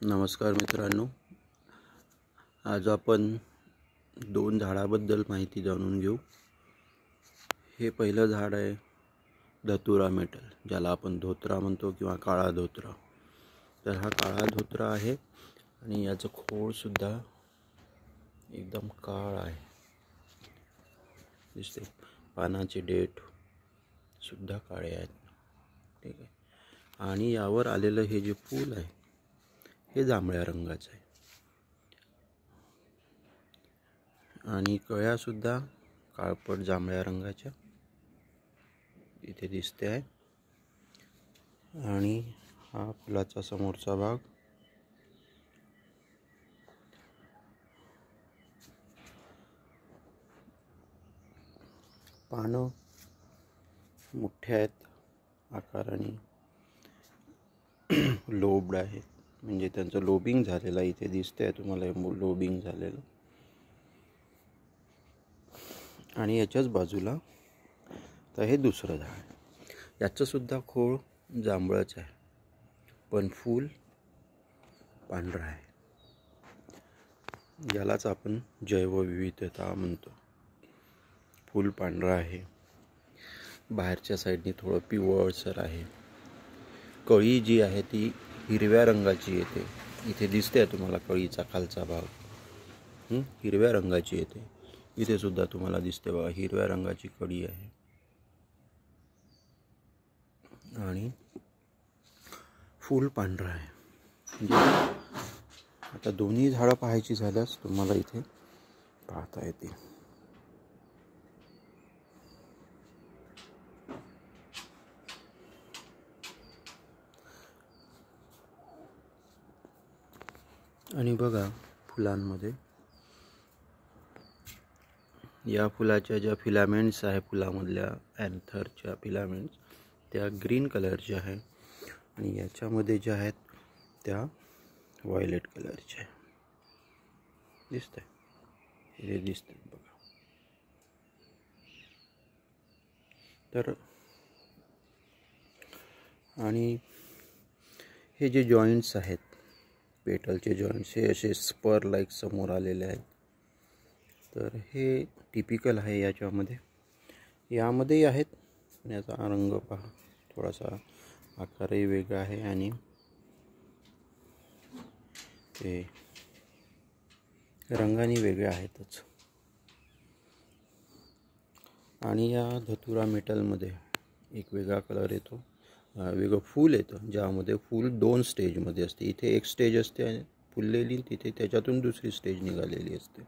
नमस्कार मित्रांनो, आज आपण दोन झाडाबद्दल माहिती जाणून घेऊ। हे पहिलं झाड आहे धतुरा मेटल, ज्याला आपण धोत्रा म्हणतो किंवा काळा धोत्रा। तर हा काळा धोत्रा आहे आणि याचं खोड सुद्धा एकदम काळा आहे, दिसते। पानाचे देठ सुद्धा काळे आहेत, ठीक आहे। आणि यावर आलेलं हे जे फूल आहे हे जांभळ्या रंगाचं आहे आणि कळ्या सुद्धा काळपट जांभळ्या रंगाच्या इथे दिसते आहे। आणि हा फुलाचा समोरचा भाग पानं मोठे आहेत आकाराने, लोब्ड आहेत, म्हणजे त्यांचं लोबिंग झालेलं इथे दिसते आहे तुम्हाला, लोबिंग झालेलं। आणि याच्याच बाजूला तर हे दुसरं झाड, याचं सुद्धा खोड जांभळच आहे, पण फूल पांढरा आहे। यालाच आपण जैवविविधता म्हणतो। फूल पांढरा आहे, बाहेरच्या साईडने थोडं पिवळसर आहे। कळी जी आहे ती हिरव्या रंगाची येते, इथे दिसते आहे तुम्हाला कळीचा खालचा भाग हिरव्या रंगाची येते। इथे सुद्धा तुम्हाला दिसते बघा, हिरव्या रंगाची कळी आहे। आणि फूल पांढरा आहे। म्हणजे आता दोन्ही झाडं पाहायची झाल्यास तुम्हाला इथे पाहता येतील। आणि बघा फुलांमध्ये या फुलाच्या ज्या फिलामेंट्स आहे, फुलामधल्या अँथरच्या फिलामेंट्स त्या ग्रीन कलरच्या आहे आणि याच्यामध्ये ज्या आहेत त्या व्हायलेट कलरच्या आहे, दिसतंय, हे दिसतंय बघा। तर आणि हे जे जॉईंट्स आहेत, पेटलचे जॉईंट्स, हे असे स्पर लाईक समोर आलेले आहेत। तर हे टिपिकल आहे यामध्ये आहेत, पण याचा रंग पहा, थोडासा आकारही वेगळा आहे आणि ते रंगाने वेगळे आहेतच। आणि या धतुरा मेटलमध्ये एक वेगळा कलर येतो, वेगळं फूल येतं, ज्यामध्ये फूल दोन स्टेजमध्ये असते। इथे एक स्टेज असते फुललेली, तिथे त्याच्यातून दुसरी स्टेज निघालेली असते।